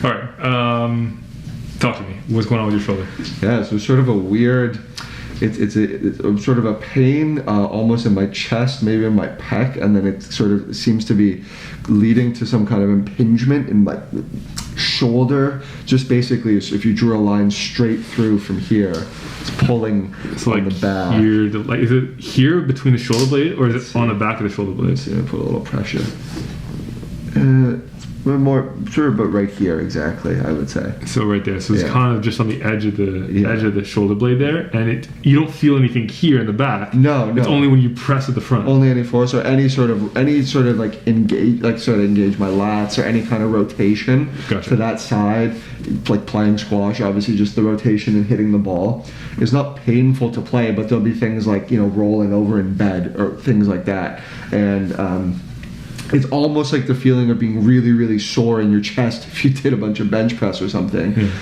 All right. Talk to me. What's going on with your shoulder? Yeah, so it's sort of a weird. It's sort of a pain almost in my chest, maybe in my pec, and then it sort of seems to be leading to some kind of impingement in my shoulder. Just basically, if you drew a line straight through from here, it's pulling on the back. Here, is it here between the shoulder blade, or is it on the back of the shoulder blade? Let's see, put a little pressure. More sure, but right here exactly, I would say. So right there. So it's kind of just on the edge of the shoulder blade there, and you don't feel anything here in the back. No. It's only when you press at the front. Only any force or any sort of like engage my lats or any kind of rotation to that side, like playing squash. Obviously, just the rotation and hitting the ball is not painful to play, but there'll be things like rolling over in bed or things like that, and it's almost like the feeling of being really, really sore in your chest if you did a bunch of bench press or something.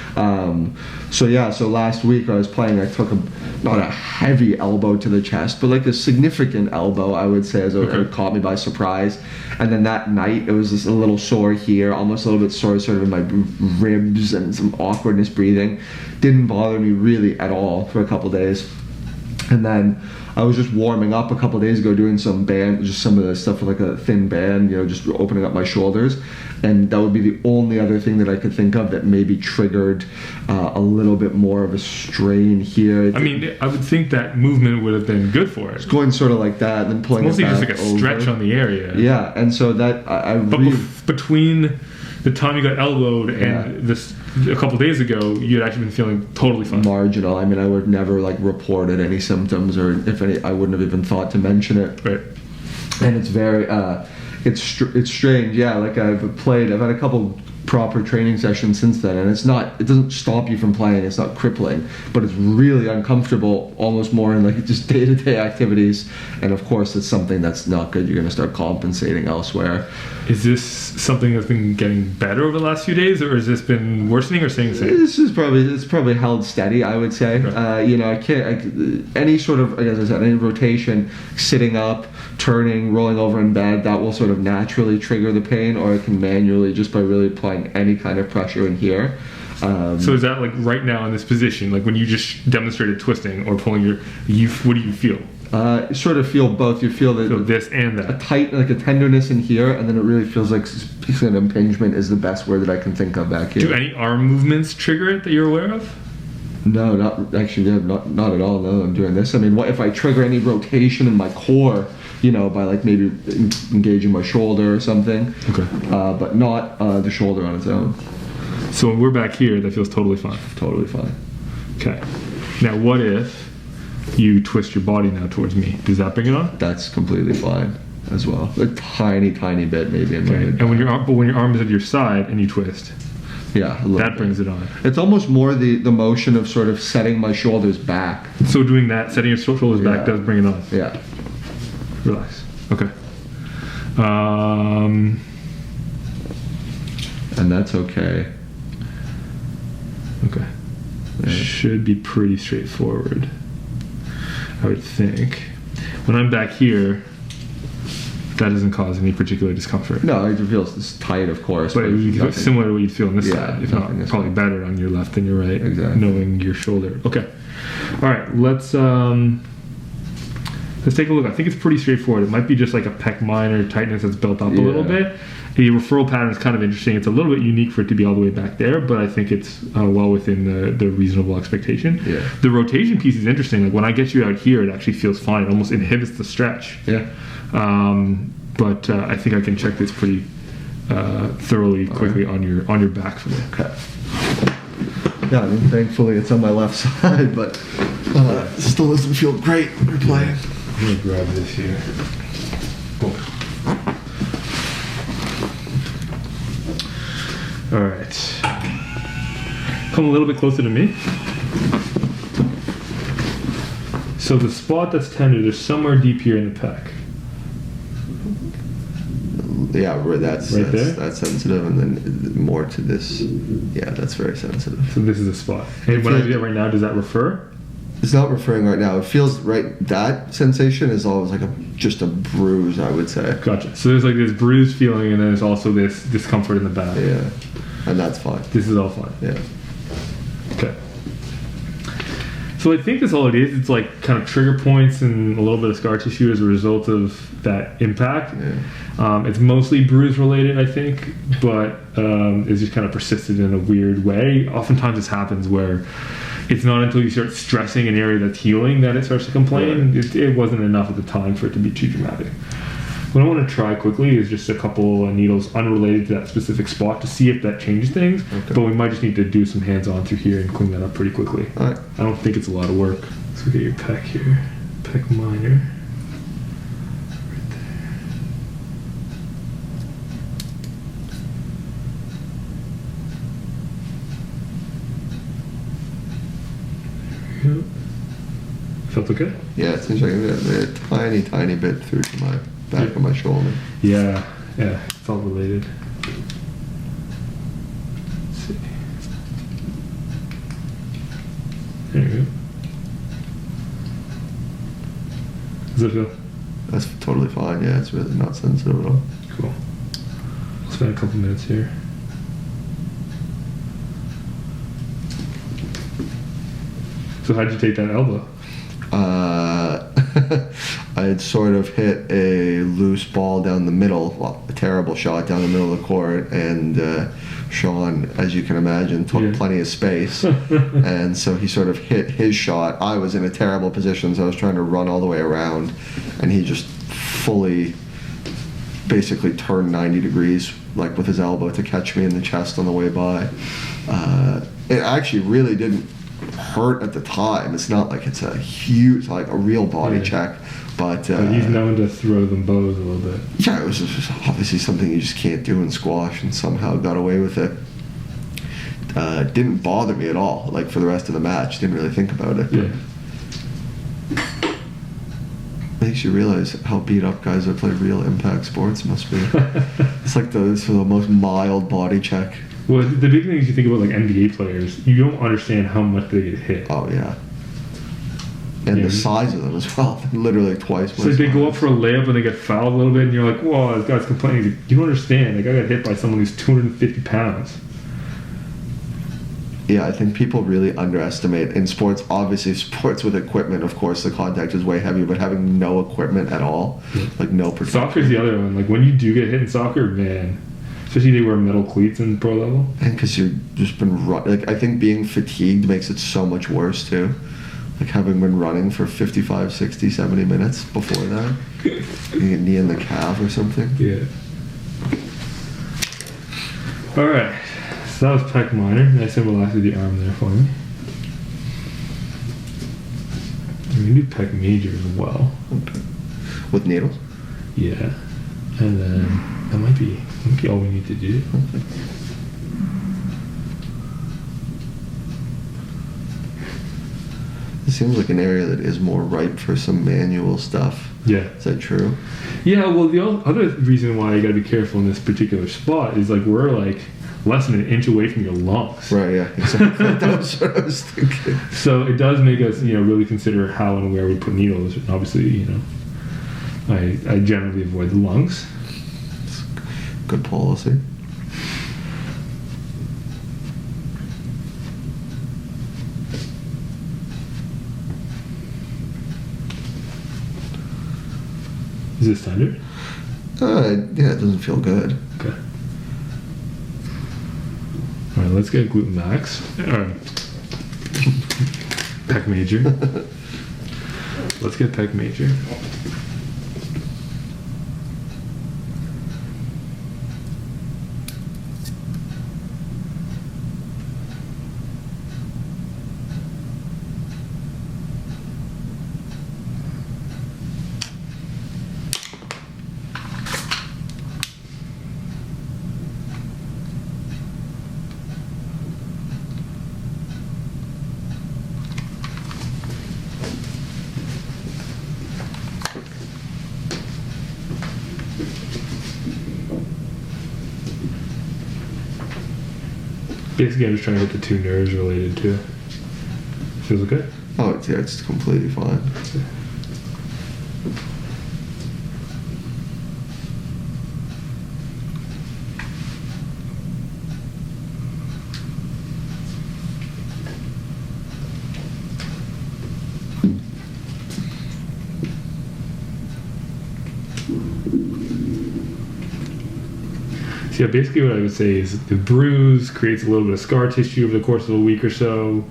So last week I was playing, I took not a heavy elbow to the chest, but like a significant elbow, I would say, it caught me by surprise. And then that night it was just a little sore here, almost a little bit sore sort of in my ribs and some awkwardness breathing. Didn't bother me really at all for a couple days. And then I was just warming up a couple days ago doing some of the stuff with like a thin band, just opening up my shoulders. And that would be the only other thing that I could think of that maybe triggered a little bit more of a strain here. I mean, I would think that movement would have been good for it. It's going sort of like that, then pulling it's it mostly back just like a stretch on the area. Yeah, and so that between the time you got elbowed and this a couple days ago, you had actually been feeling totally fine. Marginal. I mean, I would never reported any symptoms, or if any, I wouldn't have even thought to mention it. Right. And it's very, it's strange. Yeah, like I've had a couple proper training sessions since then, and it doesn't stop you from playing. It's not crippling, but it's really uncomfortable, almost more in like just day-to-day activities. And of course, it's something that's not good. You're going to start compensating elsewhere. Is this something that's been getting better over the last few days, or has this been worsening or staying the same? It's probably held steady, I would say. Right. I can't any sort of, as I said, any rotation, sitting up, turning, rolling over in bed, that will sort of naturally trigger the pain, or it can manually just by really applying any kind of pressure in here. So is that like right now in this position, like when you just demonstrated twisting or pulling what do you feel? Sort of feel both. You feel this and that. A tenderness in here, and then it really feels like an impingement is the best word that I can think of back here. Do any arm movements trigger it that you're aware of? No, not actually. Not at all. No, I'm doing this. I mean, what if I trigger any rotation in my core? By like maybe engaging my shoulder or something. Okay. But not the shoulder on its own. So when we're back here, that feels totally fine. Totally fine. Okay. Now, what if you twist your body now towards me? Does that bring it on? That's completely fine as well. A tiny, tiny bit maybe. And when your arm is at your side and you twist, that brings it on. It's almost more the motion of sort of setting my shoulders back. So doing that, setting your shoulders back, does bring it on. Yeah. Relax. Okay. And that's okay. Okay. Yeah. Should be pretty straightforward, I would think. When I'm back here, that doesn't cause any particular discomfort. No, it feels tight, of course. But it's similar to what you feel on this side. If not, probably side. Better on your left than your right. Exactly. Knowing your shoulder. Okay. All right. Let's take a look. I think it's pretty straightforward. It might be just like a pec minor tightness that's built up a little bit. The referral pattern is kind of interesting. It's a little bit unique for it to be all the way back there, but I think it's well within the reasonable expectation. Yeah. The rotation piece is interesting. Like when I get you out here, it actually feels fine. It almost inhibits the stretch. Yeah. But I think I can check this pretty thoroughly, quickly on your back for me. Okay. Yeah, I mean, thankfully it's on my left side, but still doesn't feel great when you're playing. I'm gonna grab this here. Cool. All right. Come a little bit closer to me. So the spot that's tender, there's somewhere deep here in the pec. Yeah, that's right there. That's sensitive, and then more to this. Yeah, that's very sensitive. So this is the spot. And when I do that right now, does that refer? It's not referring right now. It feels right. That sensation is always like just a bruise, I would say. Gotcha. So there's like this bruised feeling, and then there's also this discomfort in the back. Yeah. And that's fine. This is all fine. Yeah. Okay. So I think that's all it is. It's like kind of trigger points and a little bit of scar tissue as a result of that impact. Yeah. It's mostly bruise related, I think, but it's just kind of persisted in a weird way. Oftentimes this happens where it's not until you start stressing an area that's healing that it starts to complain. Right. It wasn't enough at the time for it to be too dramatic. What I want to try quickly is just a couple needles unrelated to that specific spot to see if that changes things. Okay. But we might just need to do some hands-on through here and clean that up pretty quickly. All right. I don't think it's a lot of work. Let's look at your pec here. Pec minor. Right there. There we go. Felt okay? Yeah, it seems like a tiny bit through to my back of my shoulder. Yeah, it's all related. Let's see. There you go. Does it feel? That's totally fine. Yeah, it's really not sensitive at all. Cool. I'll spend a couple minutes here. So how'd you take that elbow? I had sort of hit a loose ball down the middle, well, a terrible shot down the middle of the court, and Sean, as you can imagine, took plenty of space, and so he sort of hit his shot. I was in a terrible position, so I was trying to run all the way around, and he just fully, basically turned 90 degrees, like with his elbow, to catch me in the chest on the way by. It actually really didn't hurt at the time. It's not like it's a huge, like a real body check, but he's known to throw them bows a little bit. Yeah, it was just obviously something you just can't do in squash, and somehow got away with it. Didn't bother me at all, like for the rest of the match. Didn't really think about it. Yeah. Makes you realize how beat up guys that play real impact sports must be. It's like the most mild body check. Well, the big thing is you think about like NBA players, you don't understand how much they get hit. Oh yeah. And the size of them as well, literally twice. So they go up for a layup and they get fouled a little bit, and you're like, "Whoa, this guy's complaining." You don't understand. Like, I got hit by someone who's 250 pounds. Yeah, I think people really underestimate in sports. Obviously, sports with equipment, of course, the contact is way heavier. But having no equipment at all, like no protection. Soccer's the other one. Like when you do get hit in soccer, man. Especially they wear metal cleats in pro level. And because you've just been like, I think being fatigued makes it so much worse too. Like having been running for 55, 60, 70 minutes before that. You get knee in the calf or something. Yeah. All right. So that was pec minor. Nice and relax with the arm there for me. We can do pec major as well. Okay. With needles? Yeah. And then that might be all we need to do. It seems like an area that is more ripe for some manual stuff. Yeah. Is that true? Yeah, well, the other reason why you got to be careful in this particular spot is like we're like less than an inch away from your lungs. Right, yeah, exactly. That's what I was thinking. So it does make us, really consider how and where we put needles. And obviously, I generally avoid the lungs. It's good policy. Is it standard? Yeah, it doesn't feel good. Okay. All right, let's get glute max. Pec major. Let's get pec major. Basically, I'm just trying to hit the two nerves related to it. Feels okay? Oh, it's completely fine. So yeah, basically what I would say is the bruise creates a little bit of scar tissue over the course of a week or so.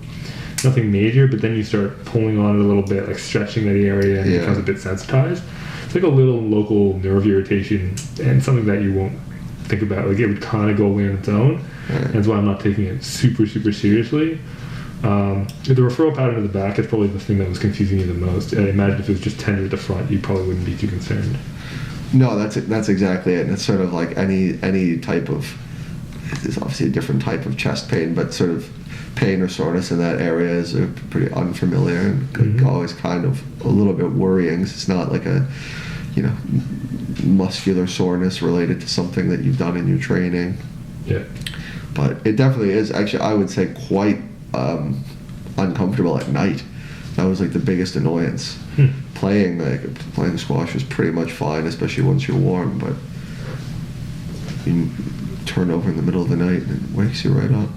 Nothing major, but then you start pulling on it a little bit, like stretching that area, and it becomes a bit sensitized. It's like a little local nerve irritation, and something that you won't think about. Like, it would kind of go away on its own. And that's why I'm not taking it super, super seriously. The referral pattern to the back is probably the thing that was confusing you the most. I imagine if it was just tender at the front, you probably wouldn't be too concerned. No, that's exactly it. And it's sort of like any type of, there's obviously a different type of chest pain, but sort of pain or soreness in that area is pretty unfamiliar and always kind of a little bit worrying. It's not like a, muscular soreness related to something that you've done in your training. Yeah. But it definitely is, actually, I would say, quite uncomfortable at night. That was like the biggest annoyance. Playing squash was pretty much fine, especially once you're warm, but you turn over in the middle of the night and it wakes you right up.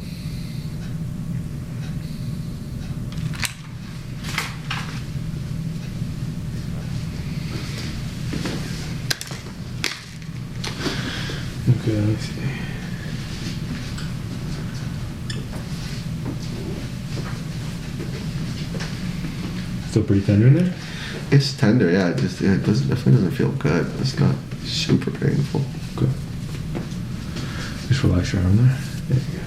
Okay, let me see. Still pretty tender in there? It's tender, yeah. It definitely doesn't feel good. It's not super painful. Okay. Just relax your arm there. There you go.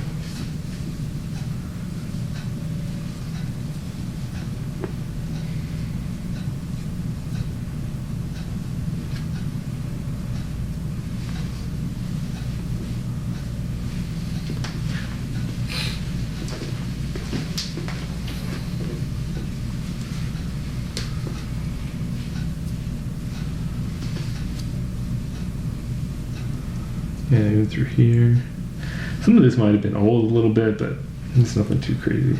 Yeah, even through here. Some of this might have been old a little bit, but it's nothing too crazy.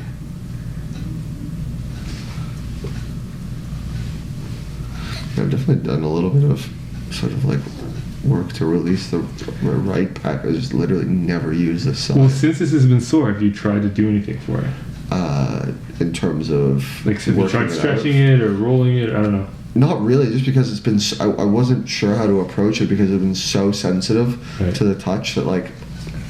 I've definitely done a little bit of sort of like work to release my right pec. I just literally never use this side. Well, since this has been sore, have you tried to do anything for it? In terms of like, have you tried stretching it or rolling it? I don't know. Not really, just because it's been. I wasn't sure how to approach it because it's been so sensitive to the touch that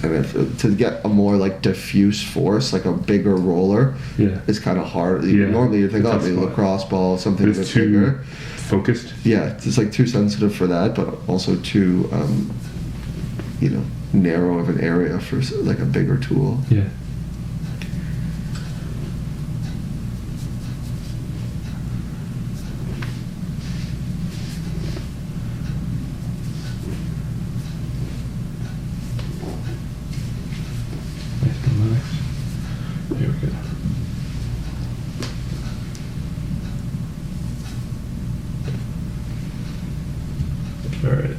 to get a more like diffuse force, like a bigger roller, is kind of hard. Normally you think, maybe a lacrosse ball, something a bit bigger, focused. Yeah, it's like too sensitive for that, but also too, narrow of an area for like a bigger tool. Yeah. There we go. Alright.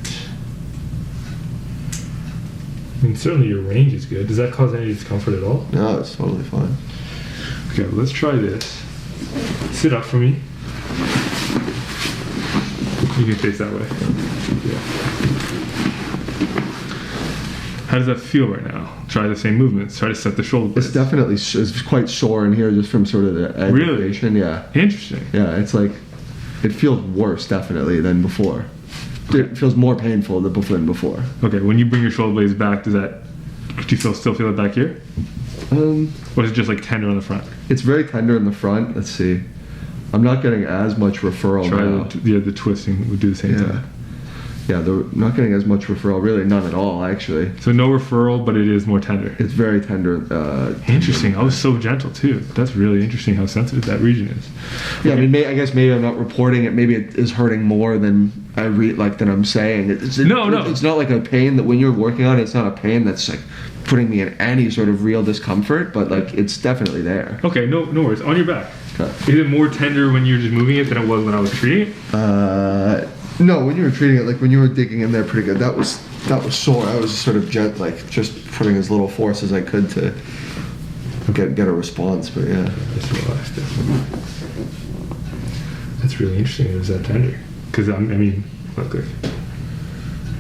I mean, certainly your range is good. Does that cause any discomfort at all? No, it's totally fine. Okay, well, let's try this. Sit up for me. You can face that way. Yeah. How does that feel right now? Try the same movements. Try to set the shoulder blades. It's definitely it's quite sore in here just from sort of the aggravation. Really? Yeah. Interesting. Yeah, it's like it feels worse definitely than before. Okay. It feels more painful than before. Okay, when you bring your shoulder blades back, do you still feel it back here? Or is it just like tender on the front? It's very tender in the front. Let's see. I'm not getting as much referral now. The twisting would do the same thing. Yeah, they're not getting as much referral, really none at all, actually. So no referral, but it is more tender. It's very tender. Interesting. I was so gentle too. That's really interesting how sensitive that region is. Yeah, okay. I mean, I guess maybe I'm not reporting it. Maybe it is hurting more than than I'm saying. It's not like a pain that when you're working on it, it's not a pain that's like putting me in any sort of real discomfort, but like it's definitely there. Okay, no worries. On your back. Okay. Is it more tender when you're just moving it than it was when I was treating it? No, when you were treating it, like when you were digging in there pretty good, that was sore. I was sort of just putting as little force as I could to get a response, but yeah. Just relaxed it. That's really interesting. It was that tender. Because look.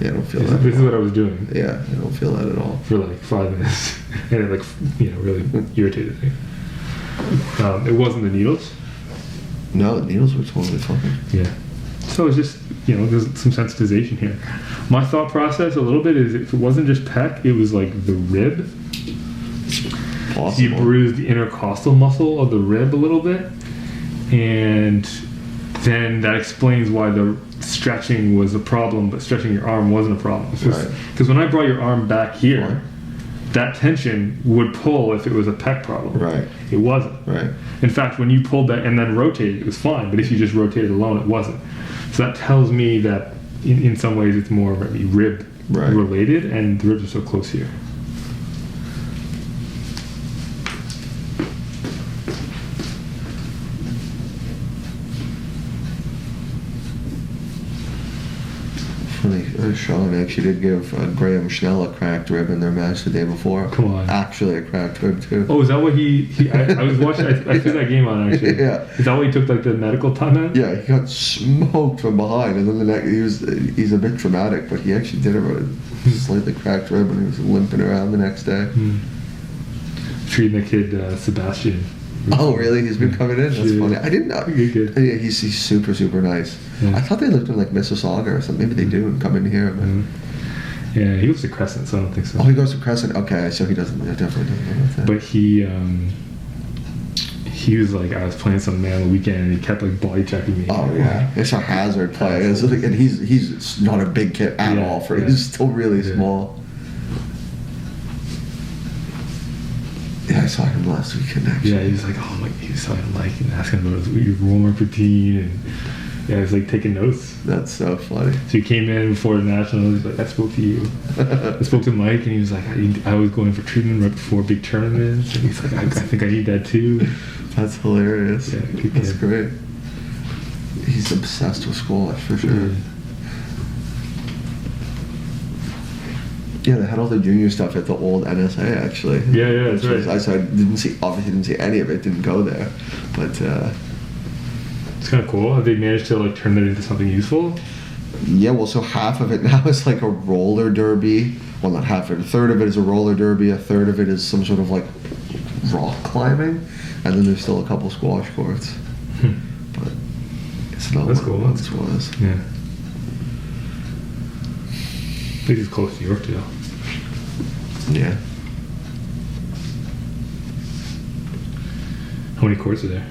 Yeah, I don't feel that. This is what I was doing. Yeah, I don't feel that at all. For like 5 minutes. And it really irritated me. It wasn't the needles? No, the needles were totally fine. Yeah. So it's just, there's some sensitization here. My thought process a little bit is if it wasn't just pec, it was like the rib. Possible. You bruised the intercostal muscle of the rib a little bit, and then that explains why the stretching was a problem, but stretching your arm wasn't a problem. Because when I brought your arm back here, that tension would pull if it was a pec problem. Right. It wasn't. Right. In fact, when you pulled that and then rotated, it was fine. But if you just rotated alone, it wasn't. So that tells me that in some ways it's more rib related, and the ribs are so close here. Sean actually did give Graham Schnell a cracked rib in their match the day before. Come on. Actually a cracked rib too. Oh, is that what I was watching, I threw that game on actually. Yeah. Is that what he took the medical time at? Yeah, he got smoked from behind, and then the next, he's a bit traumatic, but he actually did have a slightly cracked rib and he was limping around the next day. Treating the kid Sebastian. Oh, really? He's been coming in? That's funny. I didn't know. Good. Yeah, he's super, super nice. Yeah. I thought they lived in Mississauga or something. Maybe they do and come in here. But yeah, he goes to Crescent, so I don't think so. Oh, he goes to Crescent? Okay, so he definitely doesn't know that. But he was like, I was playing some man on the weekend and he kept body checking me. Oh, yeah. It's a hazard play. And he's not a big kid at all. He's still really small. Yeah, I saw him last weekend actually. Yeah, he was like, he was asking about your warm-up routine, and yeah, he was taking notes. That's so funny. So he came in before the nationals. He's like, I spoke to you. I spoke to Mike, and he was like, I was going for treatment right before big tournaments, and he's like, I think I need that too. That's hilarious. Yeah, that's great. He's obsessed with squash for sure. Yeah, they had all the junior stuff at the old NSA actually. Yeah, that's right. I obviously didn't see any of it, didn't go there, but it's kind of cool. Have they managed to turn that into something useful? Yeah, well, so half of it now is a roller derby. Well, not half of it. A third of it is a roller derby. A third of it is some sort of rock climbing, and then there's still a couple squash courts. But it's not that's what cool. it once was. Yeah. I think it's close to Yorkdale. Yeah. How many courts are there?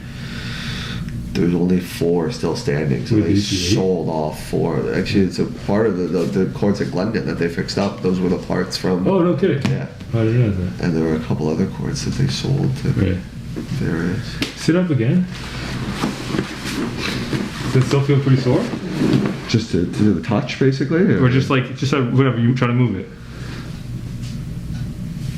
There's only 4 still standing, so they sold off 4. Actually, it's a part of the courts at Glendon that they fixed up. Those were the parts from... Oh, no kidding. Yeah. I didn't know that. And there were a couple other courts that they sold to various... Sit up again. Does it still feel pretty sore? Just to do the touch, basically? Or just whatever, you try to move it?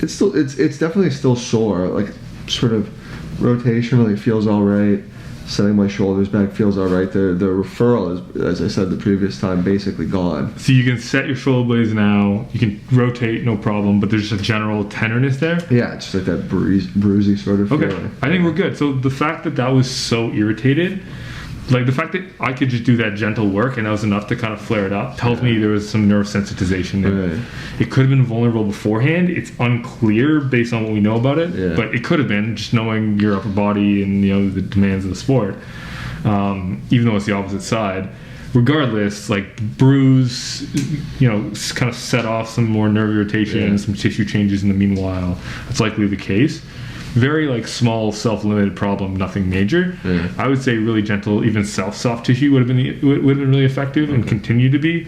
It's definitely still sore. Sort of rotationally feels all right. Setting my shoulders back feels all right. The referral is, as I said the previous time, basically gone. So you can set your shoulder blades now. You can rotate, no problem. But there's just a general tenderness there. Yeah, it's just that bruisey sort of feeling. Okay, I think we're good. So the fact that was so irritated, the fact that I could just do that gentle work and that was enough to kind of flare it up, tells me there was some nerve sensitization there. Right. It could have been vulnerable beforehand. It's unclear based on what we know about it, but it could have been, just knowing your upper body and the demands of the sport. Even though it's the opposite side, regardless, bruise, kind of set off some more nerve irritation and some tissue changes in the meanwhile. That's likely the case. Very small self-limited problem, nothing major. I would say really gentle, even soft tissue would have been really effective and continue to be.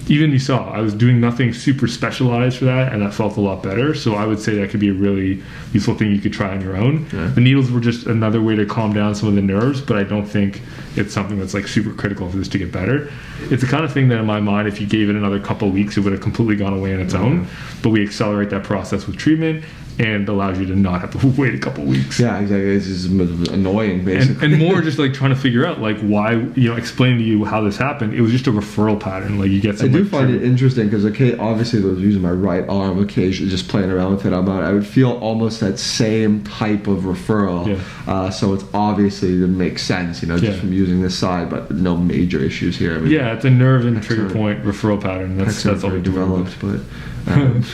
Even you saw I was doing nothing super specialized for that, and that felt a lot better. So I would say that could be a really useful thing you could try on your own. The needles were just another way to calm down some of the nerves, but I don't think it's something that's super critical for this to get better. It's the kind of thing that in my mind, if you gave it another couple of weeks, it would have completely gone away on its own. But we accelerate that process with treatment, and allows you to not have to wait a couple weeks. Yeah, exactly. It's just annoying, basically. And more just trying to figure out why, explain to you how this happened. It was just a referral pattern. You get some. I do find it interesting because obviously I was using my right arm occasionally, just playing around with it. I would feel almost that same type of referral. Yeah. So it's obviously it makes sense, just from using this side, but no major issues here. It's a nerve and trigger point referral pattern. That's all we developed, but.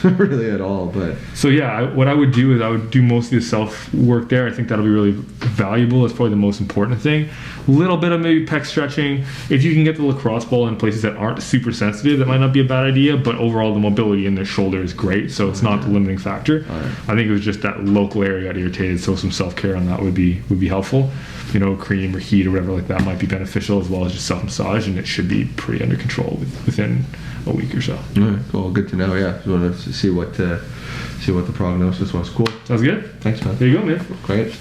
really at all. But so yeah, what I would do is I would do most of the self work there. I think that'll be really valuable. It's probably the most important thing. A little bit of maybe pec stretching. If you can get the lacrosse ball in places that aren't super sensitive, that might not be a bad idea. But overall, the mobility in the shoulder is great, so it's not the limiting factor. I think it was just that local area got irritated, so some self care on that would be helpful. You know, cream or heat or whatever like that might be beneficial, as well as just self massage, and it should be pretty under control within a week or so. All right, cool. Good to know. Yeah, just wanted to see what the prognosis was. Cool. Sounds good. Thanks, man. There you go, man. Great.